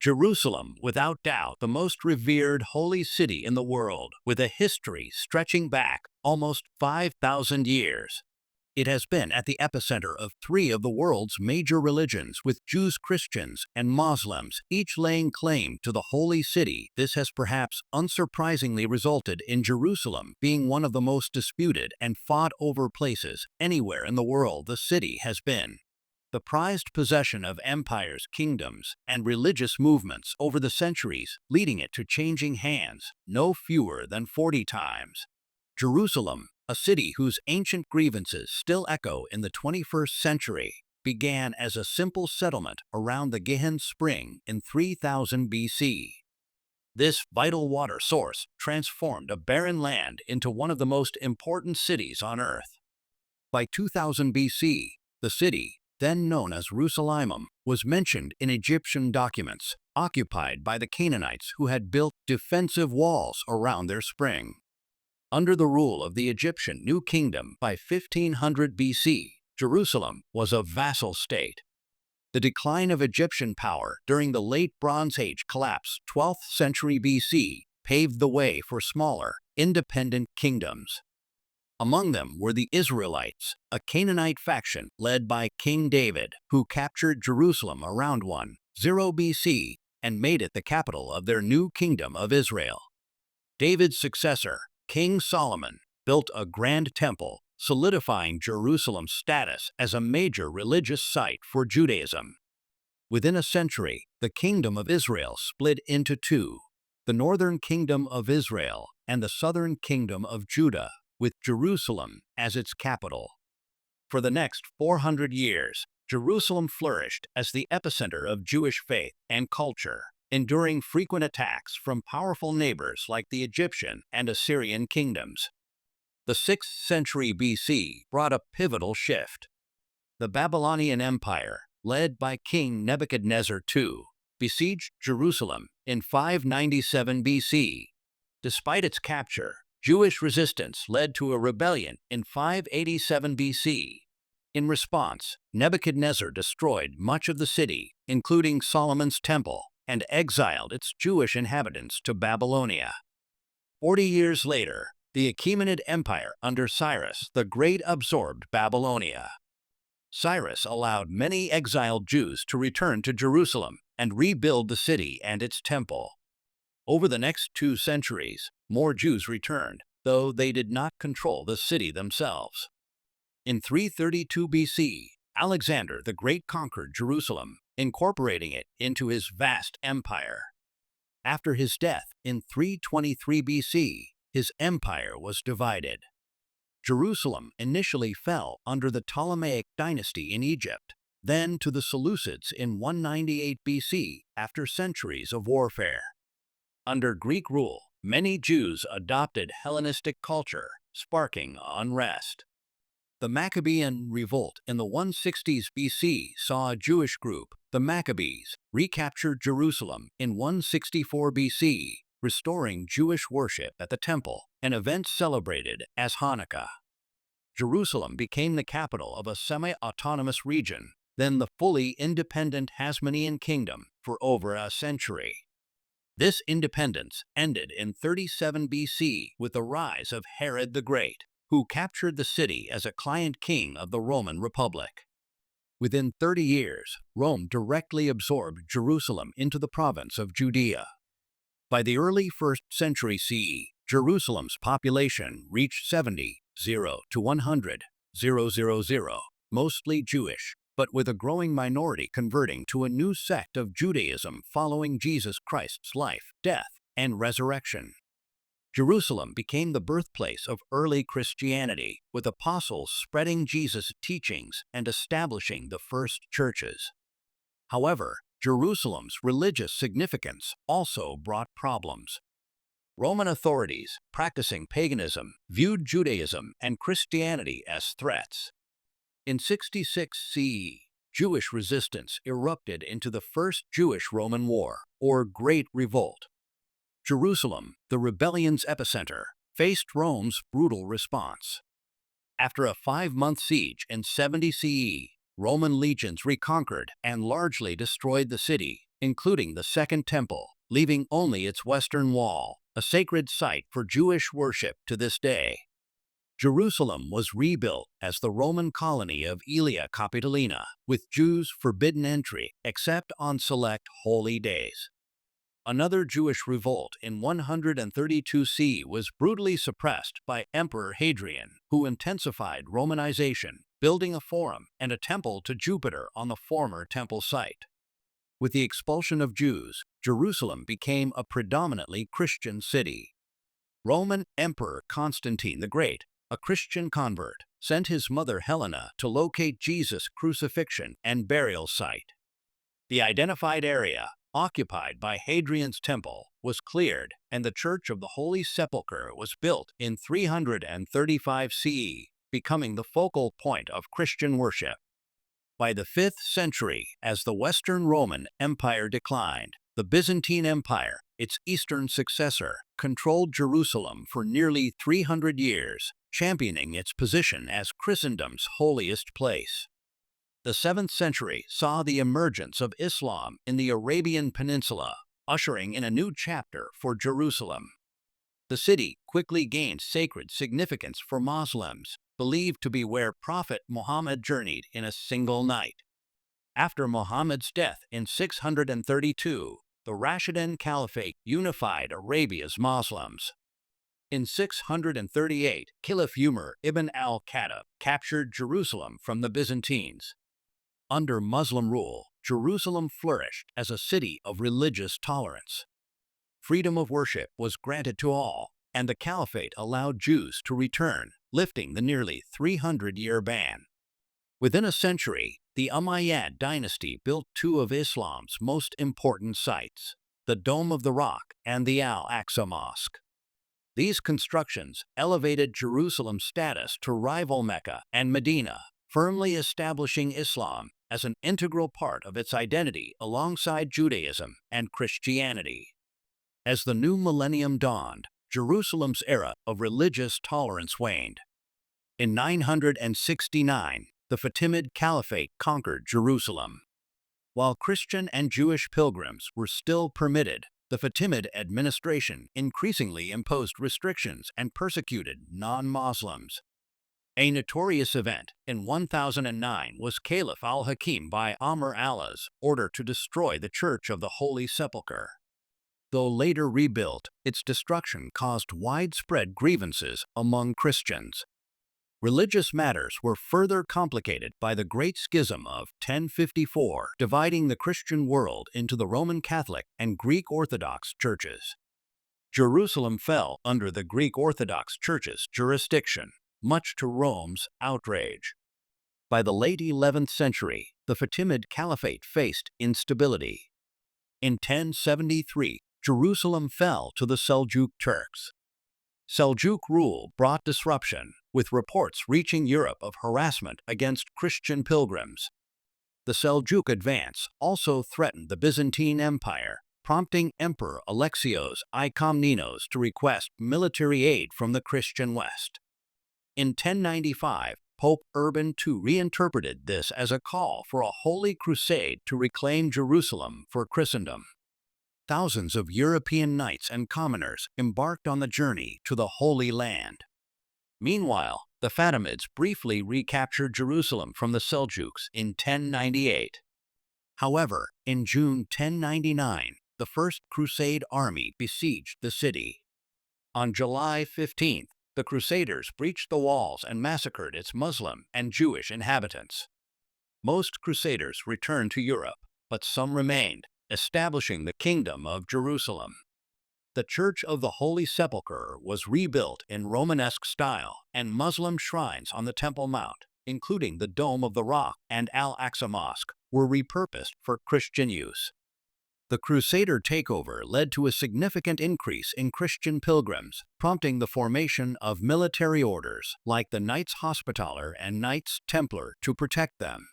Jerusalem, without doubt, the most revered holy city in the world, with a history stretching back almost 5,000 years. It has been at the epicenter of three of the world's major religions, with Jews, Christians, and Muslims each laying claim to the holy city. This has perhaps unsurprisingly resulted in Jerusalem being one of the most disputed and fought over places anywhere in the world the city has been. The prized possession of empires, kingdoms, and religious movements over the centuries, leading it to changing hands no fewer than 40 times. Jerusalem, a city whose ancient grievances still echo in the 21st century, began as a simple settlement around the Gihon Spring in 3000 BC. This vital water source transformed a barren land into one of the most important cities on earth. By 2000 BC, the city, then known as Jerusalem, was mentioned in Egyptian documents, occupied by the Canaanites who had built defensive walls around their spring. Under the rule of the Egyptian New Kingdom by 1500 BC, Jerusalem was a vassal state. The decline of Egyptian power during the Late Bronze Age collapse 12th century BC paved the way for smaller, independent kingdoms. Among them were the Israelites, a Canaanite faction led by King David, who captured Jerusalem around 10 BC and made it the capital of their new kingdom of Israel. David's successor, King Solomon, built a grand temple, solidifying Jerusalem's status as a major religious site for Judaism. Within a century, the Kingdom of Israel split into two: the northern Kingdom of Israel and the southern Kingdom of Judah, with Jerusalem as its capital. For the next 400 years, Jerusalem flourished as the epicenter of Jewish faith and culture, enduring frequent attacks from powerful neighbors like the Egyptian and Assyrian kingdoms. The 6th century BC brought a pivotal shift. The Babylonian Empire, led by King Nebuchadnezzar II, besieged Jerusalem in 597 BC. Despite its capture, Jewish resistance led to a rebellion in 587 BC. In response, Nebuchadnezzar destroyed much of the city, including Solomon's temple, and exiled its Jewish inhabitants to Babylonia. 40 years later, the Achaemenid Empire under Cyrus the Great absorbed Babylonia. Cyrus allowed many exiled Jews to return to Jerusalem and rebuild the city and its temple. Over the next 2 centuries, more Jews returned, though they did not control the city themselves. In 332 BC, Alexander the Great conquered Jerusalem, incorporating it into his vast empire. After his death in 323 BC, his empire was divided. Jerusalem initially fell under the Ptolemaic dynasty in Egypt, then to the Seleucids in 198 BC after centuries of warfare. Under Greek rule, many Jews adopted Hellenistic culture, sparking unrest. The Maccabean revolt in the 160s BC saw a Jewish group, the Maccabees, recapture Jerusalem in 164 BC, restoring Jewish worship at the temple, an event celebrated as Hanukkah. Jerusalem became the capital of a semi-autonomous region, then the fully independent Hasmonean Kingdom, for over a century. This independence ended in 37 BC with the rise of Herod the Great, who captured the city as a client king of the Roman Republic. Within 30 years, Rome directly absorbed Jerusalem into the province of Judea. By the early 1st century CE, Jerusalem's population reached 70,000 to 100,000, mostly Jewish, but with a growing minority converting to a new sect of Judaism following Jesus Christ's life, death, and resurrection. Jerusalem became the birthplace of early Christianity, with apostles spreading Jesus' teachings and establishing the first churches. However, Jerusalem's religious significance also brought problems. Roman authorities, practicing paganism, viewed Judaism and Christianity as threats. In 66 CE, Jewish resistance erupted into the First Jewish-Roman War, or Great Revolt. Jerusalem, the rebellion's epicenter, faced Rome's brutal response. After a 5-month siege in 70 CE, Roman legions reconquered and largely destroyed the city, including the Second Temple, leaving only its western wall, a sacred site for Jewish worship to this day. Jerusalem was rebuilt as the Roman colony of Aelia Capitolina, with Jews forbidden entry except on select holy days. Another Jewish revolt in 132 CE was brutally suppressed by Emperor Hadrian, who intensified Romanization, building a forum and a temple to Jupiter on the former temple site. With the expulsion of Jews, Jerusalem became a predominantly Christian city. Roman Emperor Constantine the Great, a Christian convert, sent his mother Helena to locate Jesus' crucifixion and burial site. The identified area, occupied by Hadrian's temple, was cleared, and the Church of the Holy Sepulchre was built in 335 CE, becoming the focal point of Christian worship. By the 5th century, as the Western Roman Empire declined, the Byzantine Empire, its eastern successor, controlled Jerusalem for nearly 300 years, championing its position as Christendom's holiest place. The 7th century saw the emergence of Islam in the Arabian Peninsula, ushering in a new chapter for Jerusalem. The city quickly gained sacred significance for Muslims, believed to be where Prophet Muhammad journeyed in a single night. After Muhammad's death in 632, the Rashidun Caliphate unified Arabia's Muslims. In 638, Caliph Umar ibn al-Khattab captured Jerusalem from the Byzantines. Under Muslim rule, Jerusalem flourished as a city of religious tolerance. Freedom of worship was granted to all, and the Caliphate allowed Jews to return, lifting the nearly 300-year ban. Within a century, the Umayyad dynasty built two of Islam's most important sites, the Dome of the Rock and the Al-Aqsa Mosque. These constructions elevated Jerusalem's status to rival Mecca and Medina, firmly establishing Islam as an integral part of its identity alongside Judaism and Christianity. As the new millennium dawned, Jerusalem's era of religious tolerance waned. In 969, the Fatimid Caliphate conquered Jerusalem. While Christian and Jewish pilgrims were still permitted, the Fatimid administration increasingly imposed restrictions and persecuted non-Muslims. A notorious event in 1009 was Caliph al-Hakim by Amr Allah's order to destroy the Church of the Holy Sepulchre. Though later rebuilt, its destruction caused widespread grievances among Christians. Religious matters were further complicated by the Great Schism of 1054, dividing the Christian world into the Roman Catholic and Greek Orthodox churches. Jerusalem fell under the Greek Orthodox Church's jurisdiction, much to Rome's outrage. By the late 11th century, the Fatimid Caliphate faced instability. In 1073, Jerusalem fell to the Seljuk Turks. Seljuk rule brought disruption, with reports reaching Europe of harassment against Christian pilgrims. The Seljuk advance also threatened the Byzantine Empire, prompting Emperor Alexios I Komnenos to request military aid from the Christian West. In 1095, Pope Urban II reinterpreted this as a call for a holy crusade to reclaim Jerusalem for Christendom. Thousands of European knights and commoners embarked on the journey to the Holy Land. Meanwhile, the Fatimids briefly recaptured Jerusalem from the Seljuks in 1098. However, in June 1099, the First Crusade army besieged the city. On July 15th, the Crusaders breached the walls and massacred its Muslim and Jewish inhabitants. Most Crusaders returned to Europe, but some remained, establishing the Kingdom of Jerusalem. The Church of the Holy Sepulchre was rebuilt in Romanesque style, and Muslim shrines on the Temple Mount, including the Dome of the Rock and Al-Aqsa Mosque, were repurposed for Christian use. The Crusader takeover led to a significant increase in Christian pilgrims, prompting the formation of military orders like the Knights Hospitaller and Knights Templar to protect them.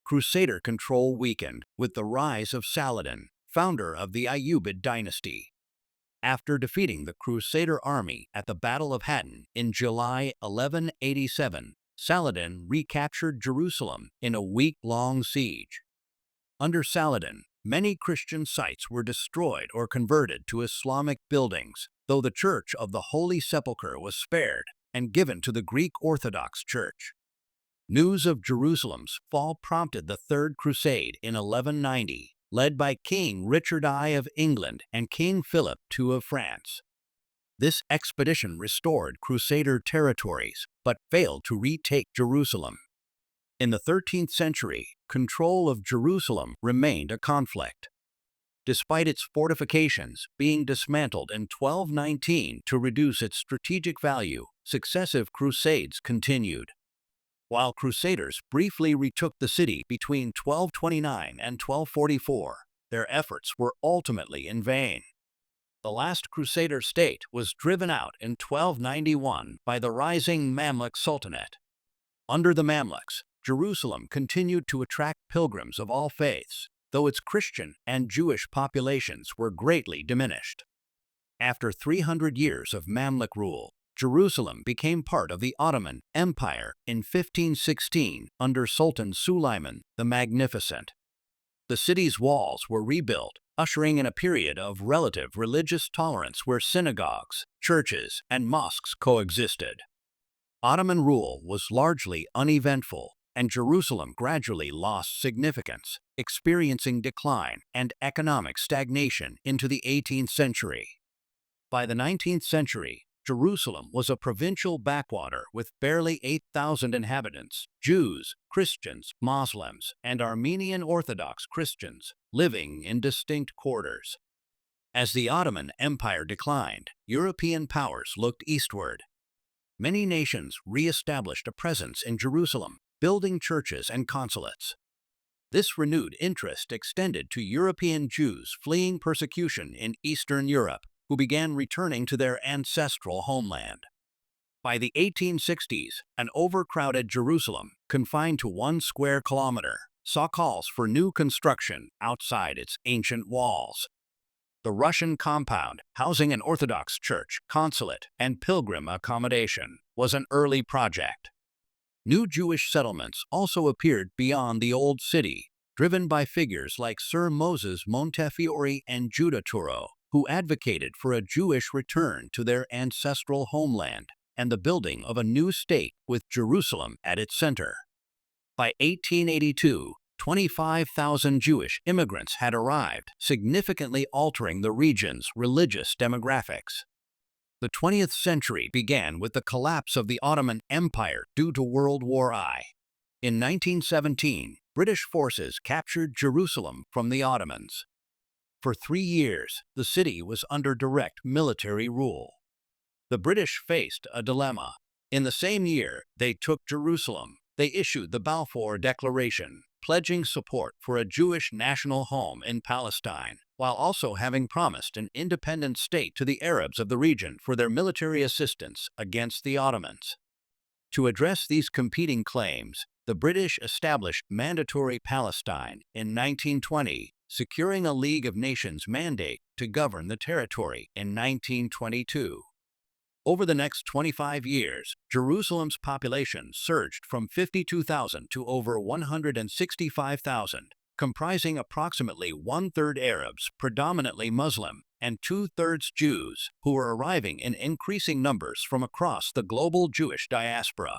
Crusader control weakened with the rise of Saladin, founder of the Ayyubid dynasty. After defeating the Crusader army at the Battle of Hattin in July 1187, Saladin recaptured Jerusalem in a week-long siege. Under Saladin, Many Christian sites were destroyed or converted to Islamic buildings, though the Church of the Holy Sepulchre was spared and given to the Greek Orthodox Church. News of Jerusalem's fall prompted the Third Crusade in 1190, led by King Richard I of England and King Philip II of France. This expedition restored Crusader territories, but failed to retake Jerusalem. In the 13th century, control of Jerusalem remained a conflict. Despite its fortifications being dismantled in 1219 to reduce its strategic value, successive crusades continued. While Crusaders briefly retook the city between 1229 and 1244, their efforts were ultimately in vain. The last Crusader state was driven out in 1291 by the rising Mamluk Sultanate. Under the Mamluks, Jerusalem continued to attract pilgrims of all faiths, though its Christian and Jewish populations were greatly diminished. After 300 years of Mamluk rule, Jerusalem became part of the Ottoman Empire in 1516 under Sultan Suleiman the Magnificent. The city's walls were rebuilt, ushering in a period of relative religious tolerance where synagogues, churches, and mosques coexisted. Ottoman rule was largely uneventful, and Jerusalem gradually lost significance, experiencing decline and economic stagnation into the 18th century. By the 19th century, Jerusalem was a provincial backwater with barely 8,000 inhabitants, Jews, Christians, Muslims, and Armenian Orthodox Christians living in distinct quarters. As the Ottoman Empire declined, European powers looked eastward. Many nations re-established a presence in Jerusalem, building churches and consulates. This renewed interest extended to European Jews fleeing persecution in Eastern Europe, who began returning to their ancestral homeland. By the 1860s, an overcrowded Jerusalem, confined to 1 square kilometer, saw calls for new construction outside its ancient walls. The Russian compound, housing an Orthodox church, consulate, and pilgrim accommodation, was an early project. New Jewish settlements also appeared beyond the Old City, driven by figures like Sir Moses Montefiore and Judah Turo, who advocated for a Jewish return to their ancestral homeland and the building of a new state with Jerusalem at its center. By 1882, 25,000 Jewish immigrants had arrived, significantly altering the region's religious demographics. The 20th century began with the collapse of the Ottoman Empire due to World War I. In 1917, British forces captured Jerusalem from the Ottomans. For 3 years, the city was under direct military rule. The British faced a dilemma. In the same year they took Jerusalem, they issued the Balfour Declaration, pledging support for a Jewish national home in Palestine, while also having promised an independent state to the Arabs of the region for their military assistance against the Ottomans. To address these competing claims, the British established Mandatory Palestine in 1920, securing a League of Nations mandate to govern the territory in 1922. Over the next 25 years, Jerusalem's population surged from 52,000 to over 165,000, comprising approximately 1/3 Arabs, predominantly Muslim, and 2/3 Jews, who were arriving in increasing numbers from across the global Jewish diaspora.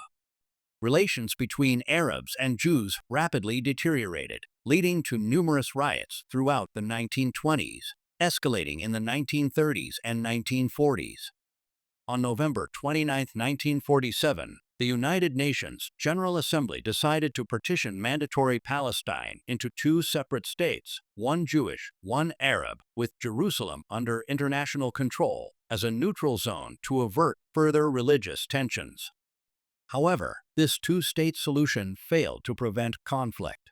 Relations between Arabs and Jews rapidly deteriorated, leading to numerous riots throughout the 1920s, escalating in the 1930s and 1940s. On November 29, 1947, the United Nations General Assembly decided to partition Mandatory Palestine into 2 separate states, one Jewish, one Arab, with Jerusalem under international control as a neutral zone to avert further religious tensions. However, this 2-state solution failed to prevent conflict.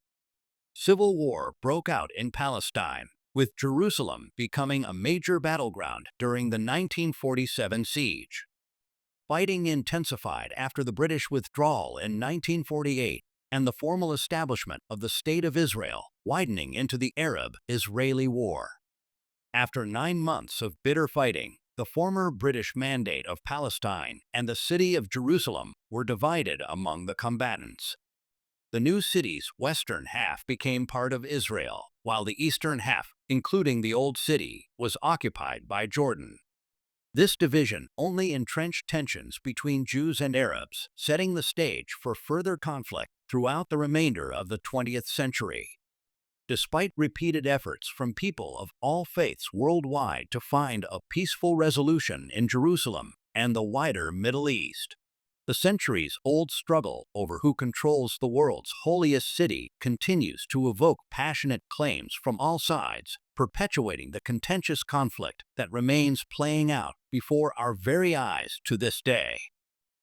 Civil war broke out in Palestine, with Jerusalem becoming a major battleground during the 1947 siege. Fighting intensified after the British withdrawal in 1948 and the formal establishment of the State of Israel, widening into the Arab-Israeli War. After 9 months of bitter fighting, the former British Mandate of Palestine and the city of Jerusalem were divided among the combatants. The new city's western half became part of Israel, while the eastern half, including the Old City, was occupied by Jordan. This division only entrenched tensions between Jews and Arabs, setting the stage for further conflict throughout the remainder of the 20th century. Despite repeated efforts from people of all faiths worldwide to find a peaceful resolution in Jerusalem and the wider Middle East, the centuries-old struggle over who controls the world's holiest city continues to evoke passionate claims from all sides, perpetuating the contentious conflict that remains playing out before our very eyes to this day.